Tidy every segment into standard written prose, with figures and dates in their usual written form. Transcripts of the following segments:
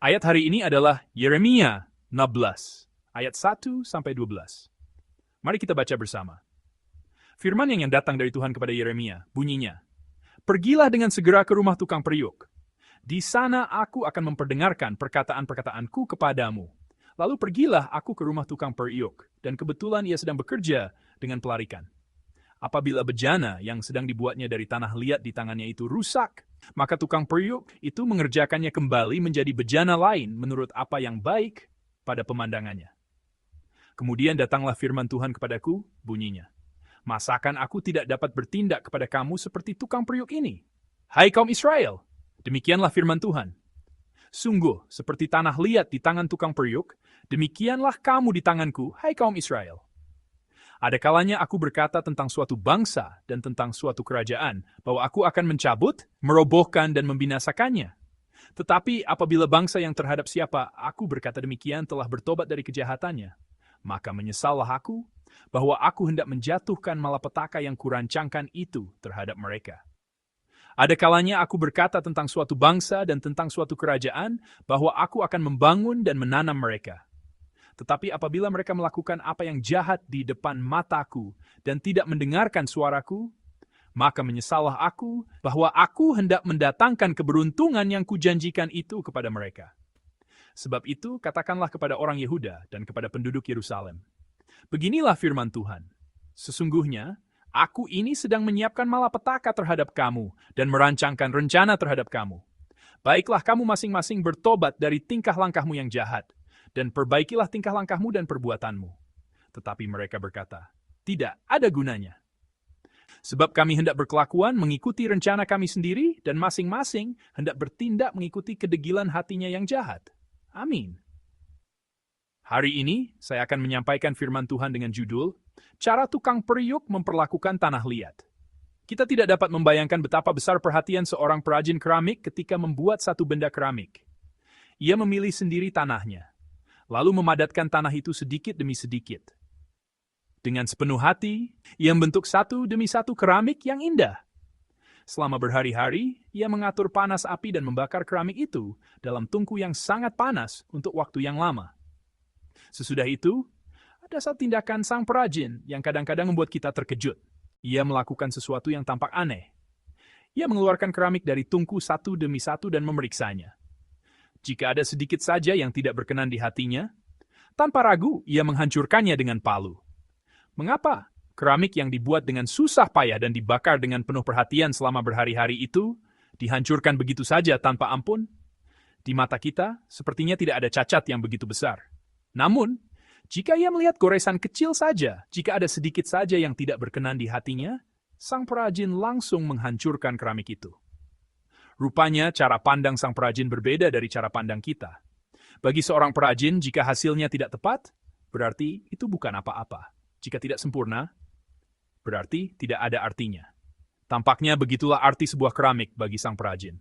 Ayat hari ini adalah Yeremia 16, ayat 1 sampai 12. Mari kita baca bersama. Firman yang datang dari Tuhan kepada Yeremia, bunyinya, "Pergilah dengan segera ke rumah tukang periuk. Di sana aku akan memperdengarkan perkataan-perkataanku kepadamu. Lalu pergilah aku ke rumah tukang periuk, dan kebetulan ia sedang bekerja dengan pelarikan. Apabila bejana yang sedang dibuatnya dari tanah liat di tangannya itu rusak, maka tukang periuk itu mengerjakannya kembali menjadi bejana lain menurut apa yang baik pada pemandangannya. Kemudian datanglah firman Tuhan kepadaku, bunyinya, masakan aku tidak dapat bertindak kepada kamu seperti tukang periuk ini? Hai kaum Israel, demikianlah firman Tuhan. Sungguh, seperti tanah liat di tangan tukang periuk, demikianlah kamu di tanganku, hai kaum Israel. Ada kalanya aku berkata tentang suatu bangsa dan tentang suatu kerajaan, bahwa aku akan mencabut, merobohkan, dan membinasakannya. Tetapi apabila bangsa yang terhadap siapa aku berkata demikian telah bertobat dari kejahatannya, maka menyesallah aku, bahwa aku hendak menjatuhkan malapetaka yang kurancangkan itu terhadap mereka. Ada kalanya aku berkata tentang suatu bangsa dan tentang suatu kerajaan, bahwa aku akan membangun dan menanam mereka. Tetapi apabila mereka melakukan apa yang jahat di depan mataku dan tidak mendengarkan suaraku, maka menyesallah aku bahwa aku hendak mendatangkan keberuntungan yang kujanjikan itu kepada mereka. Sebab itu katakanlah kepada orang Yehuda dan kepada penduduk Yerusalem, beginilah firman Tuhan, sesungguhnya aku ini sedang menyiapkan malapetaka terhadap kamu dan merancangkan rencana terhadap kamu. Baiklah kamu masing-masing bertobat dari tingkah langkahmu yang jahat, dan perbaikilah tingkah langkahmu dan perbuatanmu. Tetapi mereka berkata, tidak ada gunanya. Sebab kami hendak berkelakuan mengikuti rencana kami sendiri, dan masing-masing hendak bertindak mengikuti kedegilan hatinya yang jahat. Amin. Hari ini, saya akan menyampaikan firman Tuhan dengan judul, Cara Tukang Periuk Memperlakukan Tanah Liat. Kita tidak dapat membayangkan betapa besar perhatian seorang perajin keramik ketika membuat satu benda keramik. Ia memilih sendiri tanahnya, lalu memadatkan tanah itu sedikit demi sedikit. Dengan sepenuh hati, ia membentuk satu demi satu keramik yang indah. Selama berhari-hari, ia mengatur panas api dan membakar keramik itu dalam tungku yang sangat panas untuk waktu yang lama. Sesudah itu, ada satu tindakan sang perajin yang kadang-kadang membuat kita terkejut. Ia melakukan sesuatu yang tampak aneh. Ia mengeluarkan keramik dari tungku satu demi satu dan memeriksanya. Jika ada sedikit saja yang tidak berkenan di hatinya, tanpa ragu ia menghancurkannya dengan palu. Mengapa? Keramik yang dibuat dengan susah payah dan dibakar dengan penuh perhatian selama berhari-hari itu dihancurkan begitu saja tanpa ampun? Di mata kita, sepertinya tidak ada cacat yang begitu besar. Namun, jika ia melihat goresan kecil saja, jika ada sedikit saja yang tidak berkenan di hatinya, sang perajin langsung menghancurkan keramik itu. Rupanya cara pandang sang perajin berbeda dari cara pandang kita. Bagi seorang perajin, jika hasilnya tidak tepat, berarti itu bukan apa-apa. Jika tidak sempurna, berarti tidak ada artinya. Tampaknya begitulah arti sebuah keramik bagi sang perajin.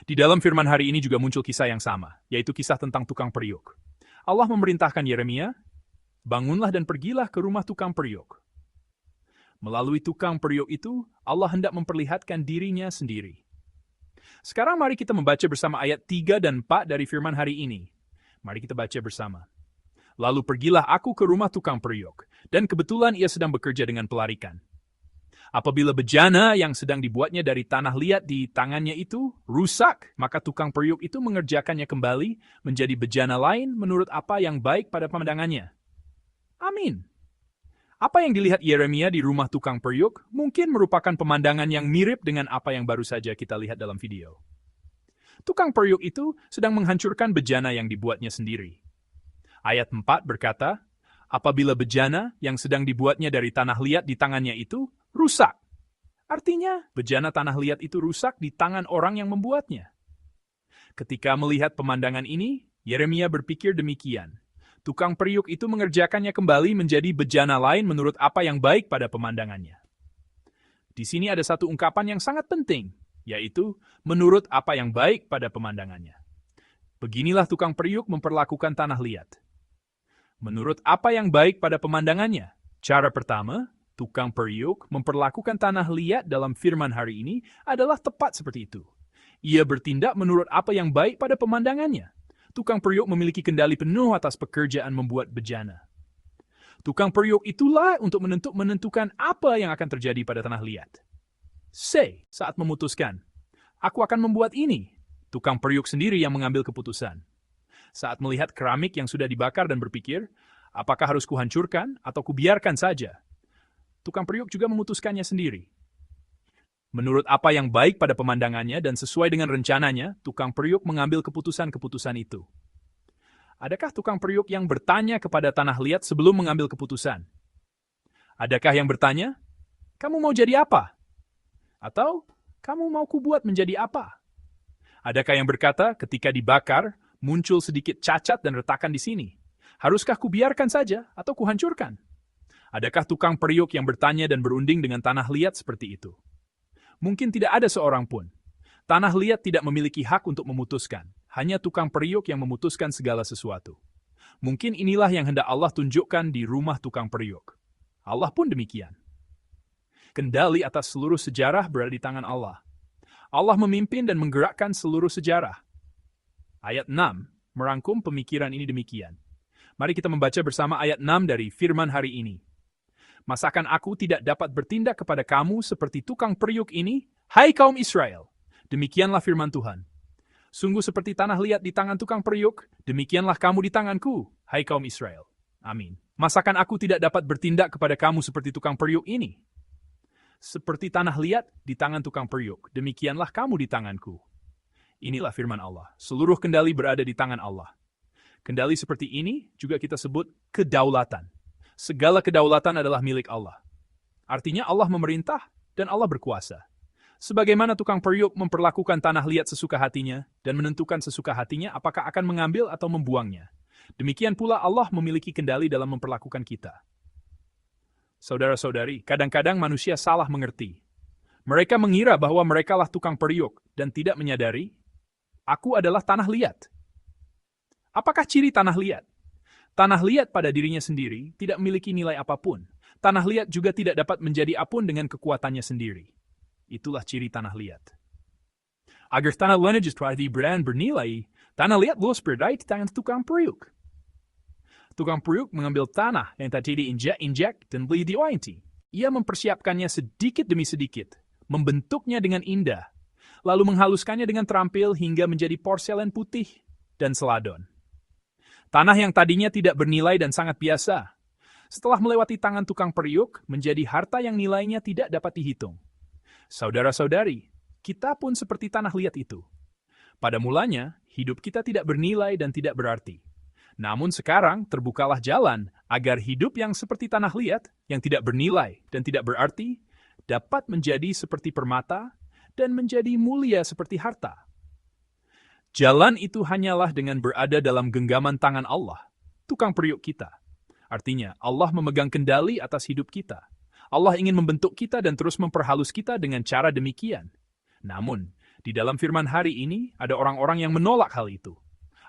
Di dalam firman hari ini juga muncul kisah yang sama, yaitu kisah tentang tukang periuk. Allah memerintahkan Yeremia, bangunlah dan pergilah ke rumah tukang periuk. Melalui tukang periuk itu, Allah hendak memperlihatkan dirinya sendiri. Sekarang mari kita membaca bersama ayat 3 dan 4 dari firman hari ini. Mari kita baca bersama. Lalu pergilah aku ke rumah tukang periuk, dan kebetulan ia sedang bekerja dengan pelarikan. Apabila bejana yang sedang dibuatnya dari tanah liat di tangannya itu rusak, maka tukang periuk itu mengerjakannya kembali menjadi bejana lain menurut apa yang baik pada pemandangannya. Amin. Apa yang dilihat Yeremia di rumah tukang periuk mungkin merupakan pemandangan yang mirip dengan apa yang baru saja kita lihat dalam video. Tukang periuk itu sedang menghancurkan bejana yang dibuatnya sendiri. Ayat 4 berkata, apabila bejana yang sedang dibuatnya dari tanah liat di tangannya itu rusak. Artinya, bejana tanah liat itu rusak di tangan orang yang membuatnya. Ketika melihat pemandangan ini, Yeremia berpikir demikian. Tukang periuk itu mengerjakannya kembali menjadi bejana lain menurut apa yang baik pada pemandangannya. Di sini ada satu ungkapan yang sangat penting, yaitu menurut apa yang baik pada pemandangannya. Beginilah tukang periuk memperlakukan tanah liat. Menurut apa yang baik pada pemandangannya. Cara pertama, tukang periuk memperlakukan tanah liat dalam firman hari ini adalah tepat seperti itu. Ia bertindak menurut apa yang baik pada pemandangannya. tukang periuk memiliki kendali penuh atas pekerjaan membuat bejana. Tukang periuk itulah untuk menentukan apa yang akan terjadi pada tanah liat. Saat memutuskan, aku akan membuat ini. Tukang periuk sendiri yang mengambil keputusan. Saat melihat keramik yang sudah dibakar dan berpikir, apakah harus kuhancurkan atau kubiarkan saja? Tukang periuk juga memutuskannya sendiri. Menurut apa yang baik pada pemandangannya dan sesuai dengan rencananya, tukang periuk mengambil keputusan-keputusan itu. Adakah tukang periuk yang bertanya kepada tanah liat sebelum mengambil keputusan? Adakah yang bertanya, kamu mau jadi apa? Atau, kamu mau kubuat menjadi apa? Adakah yang berkata, ketika dibakar, muncul sedikit cacat dan retakan di sini? Haruskah kubiarkan saja atau kuhancurkan? Adakah tukang periuk yang bertanya dan berunding dengan tanah liat seperti itu? Mungkin tidak ada seorang pun. Tanah liat tidak memiliki hak untuk memutuskan. Hanya tukang periuk yang memutuskan segala sesuatu. Mungkin inilah yang hendak Allah tunjukkan di rumah tukang periuk. Allah pun demikian. Kendali atas seluruh sejarah berada di tangan Allah. Allah memimpin dan menggerakkan seluruh sejarah. Ayat 6 merangkum pemikiran ini demikian. Mari kita membaca bersama ayat 6 dari firman hari ini. Masakan aku tidak dapat bertindak kepada kamu seperti tukang periuk ini, hai kaum Israel? Demikianlah firman Tuhan. Sungguh seperti tanah liat di tangan tukang periuk, demikianlah kamu di tanganku, hai kaum Israel. Amin. Masakan aku tidak dapat bertindak kepada kamu seperti tukang periuk ini? Seperti tanah liat di tangan tukang periuk, demikianlah kamu di tanganku. Inilah firman Allah. Seluruh kendali berada di tangan Allah. Kendali seperti ini juga kita sebut kedaulatan. Segala kedaulatan adalah milik Allah. Artinya Allah memerintah dan Allah berkuasa. Sebagaimana tukang periuk memperlakukan tanah liat sesuka hatinya dan menentukan sesuka hatinya apakah akan mengambil atau membuangnya. Demikian pula Allah memiliki kendali dalam memperlakukan kita. Saudara-saudari, kadang-kadang manusia salah mengerti. Mereka mengira bahwa merekalah tukang periuk dan tidak menyadari, aku adalah tanah liat. Apakah ciri tanah liat? Tanah liat pada dirinya sendiri tidak memiliki nilai apapun. Tanah liat juga tidak dapat menjadi apun dengan kekuatannya sendiri. Itulah ciri tanah liat. Agar tanah liat bernilai, tanah liat harus berada di tangan tukang periuk. Tukang periuk mengambil tanah yang tadi diinjak-injak dan beli diointi. Ia mempersiapkannya sedikit demi sedikit, membentuknya dengan indah, lalu menghaluskannya dengan terampil hingga menjadi porselen putih dan seladon. Tanah yang tadinya tidak bernilai dan sangat biasa, setelah melewati tangan tukang periuk, menjadi harta yang nilainya tidak dapat dihitung. Saudara-saudari, kita pun seperti tanah liat itu. Pada mulanya, hidup kita tidak bernilai dan tidak berarti. Namun sekarang terbukalah jalan agar hidup yang seperti tanah liat, yang tidak bernilai dan tidak berarti, dapat menjadi seperti permata dan menjadi mulia seperti harta. Jalan itu hanyalah dengan berada dalam genggaman tangan Allah, tukang periuk kita. Artinya, Allah memegang kendali atas hidup kita. Allah ingin membentuk kita dan terus memperhalus kita dengan cara demikian. Namun, di dalam firman hari ini, ada orang-orang yang menolak hal itu.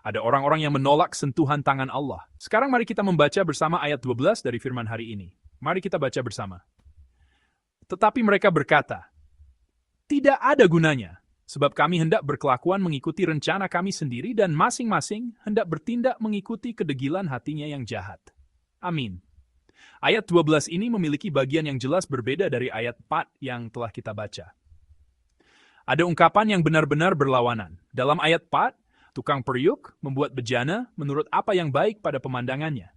Ada orang-orang yang menolak sentuhan tangan Allah. Sekarang mari kita membaca bersama ayat 12 dari firman hari ini. Mari kita baca bersama. Tetapi mereka berkata, tidak ada gunanya, sebab kami hendak berkelakuan mengikuti rencana kami sendiri dan masing-masing hendak bertindak mengikuti kedegilan hatinya yang jahat. Amin. Ayat 12 ini memiliki bagian yang jelas berbeda dari ayat 4 yang telah kita baca. Ada ungkapan yang benar-benar berlawanan. Dalam ayat 4, tukang periuk membuat bejana menurut apa yang baik pada pemandangannya.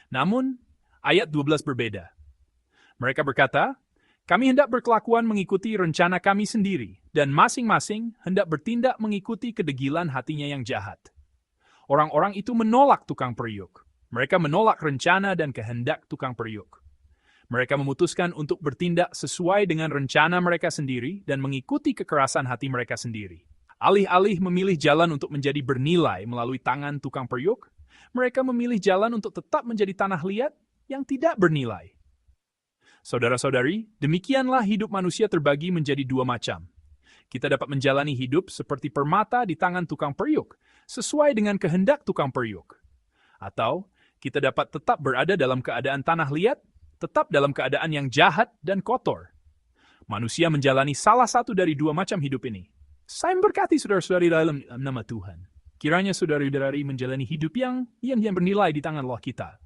Namun, ayat 12 berbeda. Mereka berkata, kami hendak berkelakuan mengikuti rencana kami sendiri, dan masing-masing hendak bertindak mengikuti kedegilan hatinya yang jahat. Orang-orang itu menolak tukang periuk. Mereka menolak rencana dan kehendak tukang periuk. Mereka memutuskan untuk bertindak sesuai dengan rencana mereka sendiri dan mengikuti kekerasan hati mereka sendiri. Alih-alih memilih jalan untuk menjadi bernilai melalui tangan tukang periuk, mereka memilih jalan untuk tetap menjadi tanah liat yang tidak bernilai. Saudara-saudari, demikianlah hidup manusia terbagi menjadi dua macam. Kita dapat menjalani hidup seperti permata di tangan tukang periuk, sesuai dengan kehendak tukang periuk. Atau, kita dapat tetap berada dalam keadaan tanah liat, tetap dalam keadaan yang jahat dan kotor. Manusia menjalani salah satu dari dua macam hidup ini. Saya memberkati saudara-saudari dalam nama Tuhan. Kiranya saudara-saudari menjalani hidup yang bernilai di tangan Allah kita.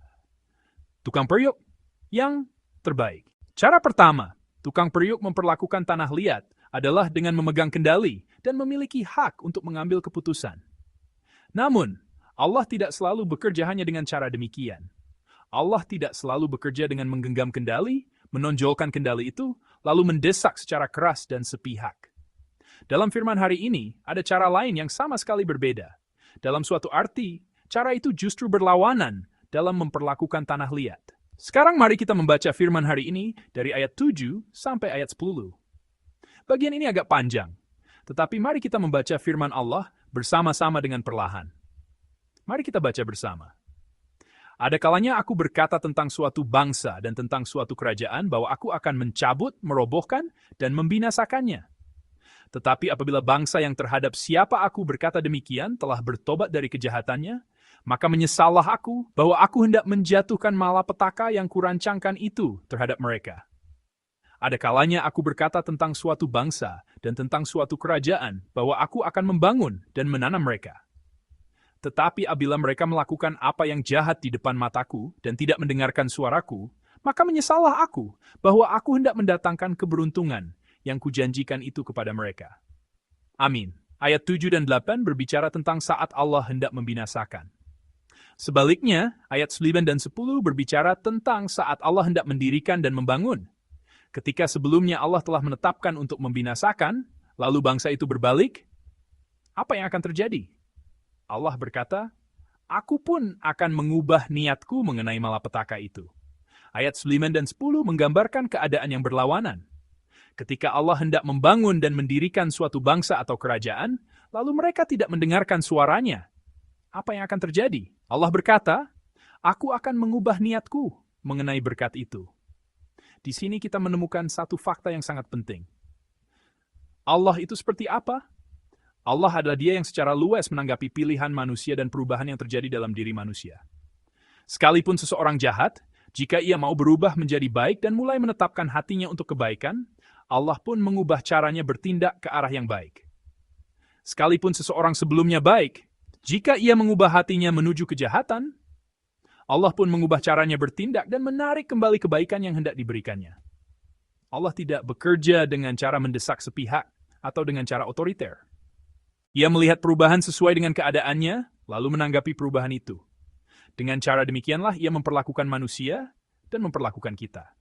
Tukang periuk yang terbaik. Cara pertama, tukang periuk memperlakukan tanah liat adalah dengan memegang kendali dan memiliki hak untuk mengambil keputusan. Namun, Allah tidak selalu bekerja hanya dengan cara demikian. Allah tidak selalu bekerja dengan menggenggam kendali, menonjolkan kendali itu, lalu mendesak secara keras dan sepihak. Dalam firman hari ini, ada cara lain yang sama sekali berbeda. Dalam suatu arti, cara itu justru berlawanan dalam memperlakukan tanah liat. Sekarang mari kita membaca firman hari ini dari ayat 7 sampai ayat 10. Bagian ini agak panjang, tetapi mari kita membaca firman Allah bersama-sama dengan perlahan. Mari kita baca bersama. Ada kalanya aku berkata tentang suatu bangsa dan tentang suatu kerajaan bahwa aku akan mencabut, merobohkan, dan membinasakannya. Tetapi apabila bangsa yang terhadap siapa aku berkata demikian telah bertobat dari kejahatannya, maka menyesallah aku bahwa aku hendak menjatuhkan malapetaka yang kurancangkan itu terhadap mereka. Ada kalanya aku berkata tentang suatu bangsa dan tentang suatu kerajaan bahwa aku akan membangun dan menanam mereka. Tetapi apabila mereka melakukan apa yang jahat di depan mataku dan tidak mendengarkan suaraku, maka menyesallah aku bahwa aku hendak mendatangkan keberuntungan yang kujanjikan itu kepada mereka. Amin. Ayat 7 dan 8 berbicara tentang saat Allah hendak membinasakan. Sebaliknya, ayat 9 dan 10 berbicara tentang saat Allah hendak mendirikan dan membangun. Ketika sebelumnya Allah telah menetapkan untuk membinasakan, lalu bangsa itu berbalik, apa yang akan terjadi? Allah berkata, aku pun akan mengubah niatku mengenai malapetaka itu. Ayat 9 dan 10 menggambarkan keadaan yang berlawanan. Ketika Allah hendak membangun dan mendirikan suatu bangsa atau kerajaan, lalu mereka tidak mendengarkan suaranya. Apa yang akan terjadi? Allah berkata, aku akan mengubah niatku mengenai berkat itu. Di sini kita menemukan satu fakta yang sangat penting. Allah itu seperti apa? Allah adalah Dia yang secara luas menanggapi pilihan manusia dan perubahan yang terjadi dalam diri manusia. Sekalipun seseorang jahat, jika ia mau berubah menjadi baik dan mulai menetapkan hatinya untuk kebaikan, Allah pun mengubah caranya bertindak ke arah yang baik. Sekalipun seseorang sebelumnya baik, jika ia mengubah hatinya menuju kejahatan, Allah pun mengubah caranya bertindak dan menarik kembali kebaikan yang hendak diberikannya. Allah tidak bekerja dengan cara mendesak sepihak atau dengan cara otoriter. Ia melihat perubahan sesuai dengan keadaannya, lalu menanggapi perubahan itu. Dengan cara demikianlah ia memperlakukan manusia dan memperlakukan kita.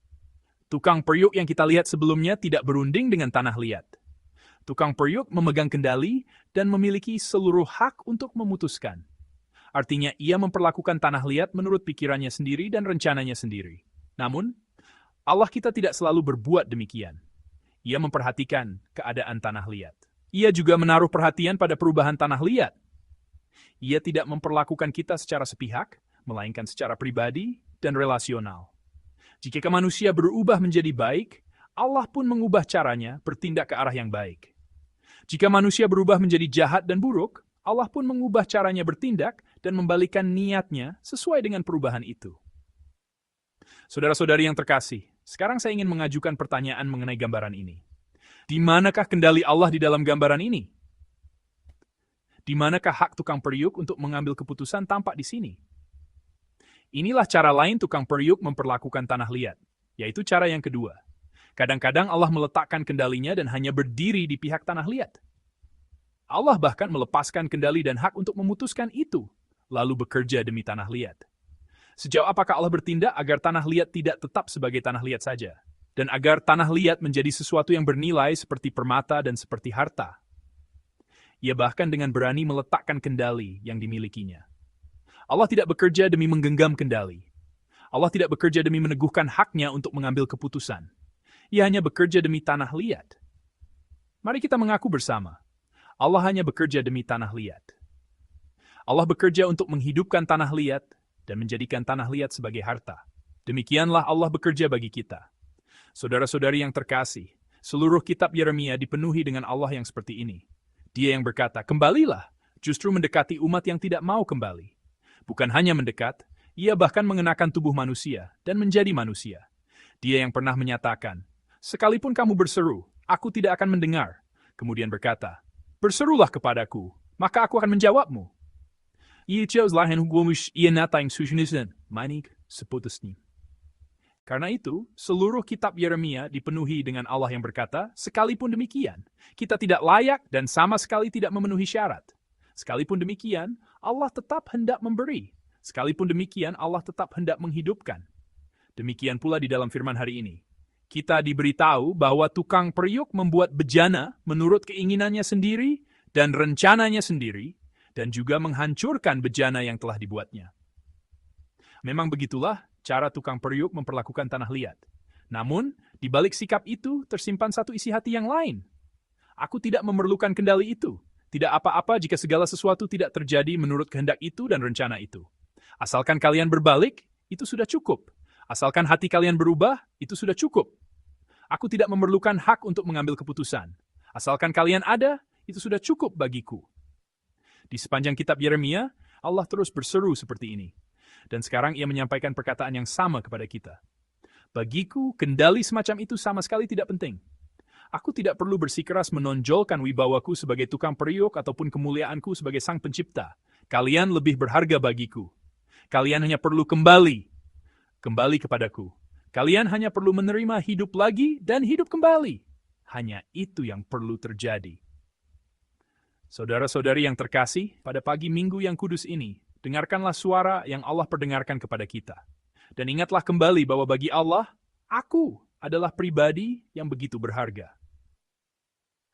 Tukang periuk yang kita lihat sebelumnya tidak berunding dengan tanah liat. Tukang periuk memegang kendali dan memiliki seluruh hak untuk memutuskan. Artinya ia memperlakukan tanah liat menurut pikirannya sendiri dan rencananya sendiri. Namun, Allah kita tidak selalu berbuat demikian. Ia memperhatikan keadaan tanah liat. Ia juga menaruh perhatian pada perubahan tanah liat. Ia tidak memperlakukan kita secara sepihak, melainkan secara pribadi dan relasional. Jika manusia berubah menjadi baik, Allah pun mengubah caranya bertindak ke arah yang baik. Jika manusia berubah menjadi jahat dan buruk, Allah pun mengubah caranya bertindak dan membalikkan niatnya sesuai dengan perubahan itu. Saudara-saudari yang terkasih, sekarang saya ingin mengajukan pertanyaan mengenai gambaran ini. Di manakah kendali Allah di dalam gambaran ini? Di manakah hak tukang periuk untuk mengambil keputusan tampak di sini? Inilah cara lain tukang periuk memperlakukan tanah liat, yaitu cara yang kedua. Kadang-kadang Allah meletakkan kendalinya dan hanya berdiri di pihak tanah liat. Allah bahkan melepaskan kendali dan hak untuk memutuskan itu, lalu bekerja demi tanah liat. Sejauh apakah Allah bertindak agar tanah liat tidak tetap sebagai tanah liat saja, dan agar tanah liat menjadi sesuatu yang bernilai seperti permata dan seperti harta? Ia bahkan dengan berani meletakkan kendali yang dimilikinya. Allah tidak bekerja demi menggenggam kendali. Allah tidak bekerja demi meneguhkan haknya untuk mengambil keputusan. Ia hanya bekerja demi tanah liat. Mari kita mengaku bersama. Allah hanya bekerja demi tanah liat. Allah bekerja untuk menghidupkan tanah liat dan menjadikan tanah liat sebagai harta. Demikianlah Allah bekerja bagi kita. Saudara-saudari yang terkasih, seluruh kitab Yeremia dipenuhi dengan Allah yang seperti ini. Dia yang berkata, kembalilah, justru mendekati umat yang tidak mau kembali. Bukan hanya mendekat, ia bahkan mengenakan tubuh manusia dan menjadi manusia. Dia yang pernah menyatakan, sekalipun kamu berseru, aku tidak akan mendengar. Kemudian berkata, berserulah kepadaku, maka aku akan menjawabmu. Icos lahen hugumus ianatang susunusan, manik seputusnya. Karena itu, seluruh kitab Yeremia dipenuhi dengan Allah yang berkata, sekalipun demikian, kita tidak layak dan sama sekali tidak memenuhi syarat. Sekalipun demikian, Allah tetap hendak memberi. Sekalipun demikian, Allah tetap hendak menghidupkan. Demikian pula di dalam firman hari ini. Kita diberitahu bahwa tukang periuk membuat bejana menurut keinginannya sendiri dan rencananya sendiri, dan juga menghancurkan bejana yang telah dibuatnya. Memang begitulah cara tukang periuk memperlakukan tanah liat. Namun, di balik sikap itu tersimpan satu isi hati yang lain. Aku tidak memerlukan kendali itu. Tidak apa-apa jika segala sesuatu tidak terjadi menurut kehendak itu dan rencana itu. Asalkan kalian berbalik, itu sudah cukup. Asalkan hati kalian berubah, itu sudah cukup. Aku tidak memerlukan hak untuk mengambil keputusan. Asalkan kalian ada, itu sudah cukup bagiku. Di sepanjang kitab Yeremia, Allah terus berseru seperti ini. Dan sekarang ia menyampaikan perkataan yang sama kepada kita. Bagiku, kendali semacam itu sama sekali tidak penting. Aku tidak perlu bersikeras menonjolkan wibawaku sebagai tukang periuk ataupun kemuliaanku sebagai sang pencipta. Kalian lebih berharga bagiku. Kalian hanya perlu kembali kepadaku. Kalian hanya perlu menerima hidup lagi dan hidup kembali. Hanya itu yang perlu terjadi. Saudara-saudari yang terkasih, pada pagi Minggu yang kudus ini, dengarkanlah suara yang Allah perdengarkan kepada kita. Dan ingatlah kembali bahwa bagi Allah, aku adalah pribadi yang begitu berharga.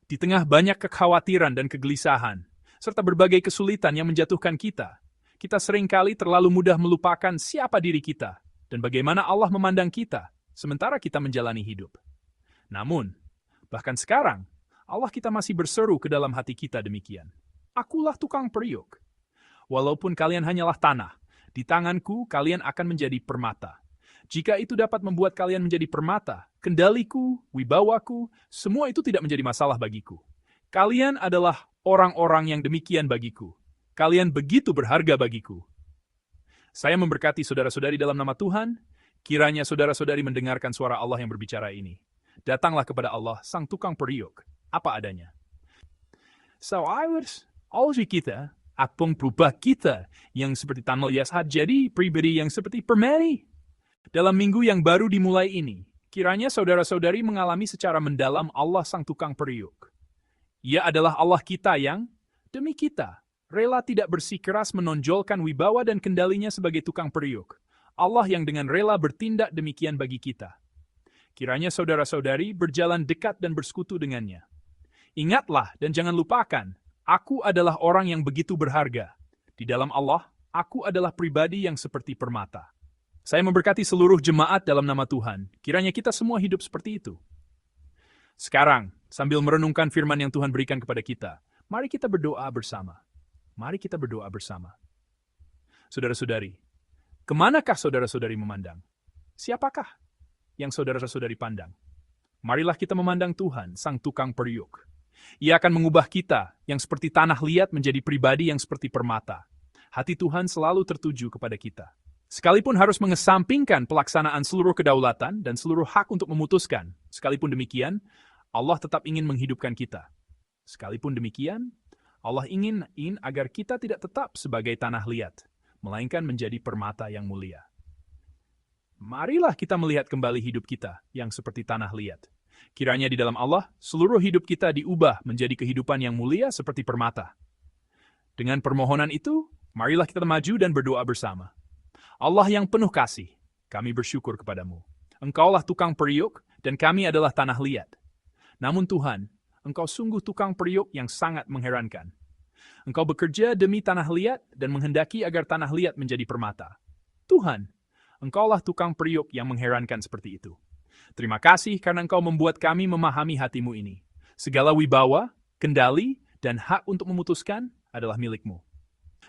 Di tengah banyak kekhawatiran dan kegelisahan, serta berbagai kesulitan yang menjatuhkan kita seringkali terlalu mudah melupakan siapa diri kita dan bagaimana Allah memandang kita sementara kita menjalani hidup. Namun, bahkan sekarang, Allah kita masih berseru ke dalam hati kita demikian. Akulah tukang periuk. Walaupun kalian hanyalah tanah, di tanganku kalian akan menjadi permata. Jika itu dapat membuat kalian menjadi permata, kendaliku, wibawaku, semua itu tidak menjadi masalah bagiku. Kalian adalah orang-orang yang demikian bagiku. Kalian begitu berharga bagiku. Saya memberkati saudara-saudari dalam nama Tuhan, kiranya saudara-saudari mendengarkan suara Allah yang berbicara ini. Datanglah kepada Allah, sang tukang periuk, apa adanya. So, always kita, apung berubah kita, yang seperti tanah liat jadi pribadi yang seperti permeni. Dalam minggu yang baru dimulai ini, kiranya saudara-saudari mengalami secara mendalam Allah sang tukang periuk. Ia adalah Allah kita yang, demi kita, rela tidak bersikeras menonjolkan wibawa dan kendalinya sebagai tukang periuk. Allah yang dengan rela bertindak demikian bagi kita. Kiranya saudara-saudari berjalan dekat dan bersekutu dengannya. Ingatlah dan jangan lupakan, aku adalah orang yang begitu berharga. Di dalam Allah, aku adalah pribadi yang seperti permata. Saya memberkati seluruh jemaat dalam nama Tuhan. Kiranya kita semua hidup seperti itu. Sekarang, sambil merenungkan firman yang Tuhan berikan kepada kita, mari kita berdoa bersama. Mari kita berdoa bersama. Saudara-saudari, kemanakah saudara-saudari memandang? Siapakah yang saudara-saudari pandang? Marilah kita memandang Tuhan, sang tukang periuk. Ia akan mengubah kita yang seperti tanah liat menjadi pribadi yang seperti permata. Hati Tuhan selalu tertuju kepada kita. Sekalipun harus mengesampingkan pelaksanaan seluruh kedaulatan dan seluruh hak untuk memutuskan, sekalipun demikian, Allah tetap ingin menghidupkan kita. Sekalipun demikian, Allah ingin agar kita tidak tetap sebagai tanah liat, melainkan menjadi permata yang mulia. Marilah kita melihat kembali hidup kita yang seperti tanah liat. Kiranya di dalam Allah, seluruh hidup kita diubah menjadi kehidupan yang mulia seperti permata. Dengan permohonan itu, marilah kita maju dan berdoa bersama. Allah yang penuh kasih, kami bersyukur kepadamu. Engkaulah tukang periuk, dan kami adalah tanah liat. Namun Tuhan, Engkau sungguh tukang periuk yang sangat mengherankan. Engkau bekerja demi tanah liat dan menghendaki agar tanah liat menjadi permata. Tuhan, Engkaulah tukang periuk yang mengherankan seperti itu. Terima kasih karena Engkau membuat kami memahami hati-Mu ini. Segala wibawa, kendali, dan hak untuk memutuskan adalah milik-Mu.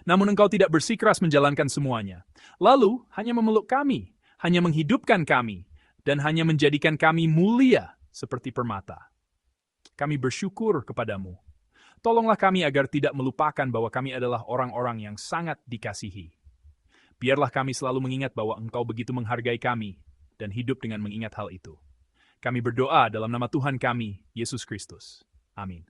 Namun Engkau tidak bersikeras menjalankan semuanya. Lalu, hanya memeluk kami, hanya menghidupkan kami, dan hanya menjadikan kami mulia seperti permata. Kami bersyukur kepadamu. Tolonglah kami agar tidak melupakan bahwa kami adalah orang-orang yang sangat dikasihi. Biarlah kami selalu mengingat bahwa Engkau begitu menghargai kami, dan hidup dengan mengingat hal itu. Kami berdoa dalam nama Tuhan kami, Yesus Kristus. Amin.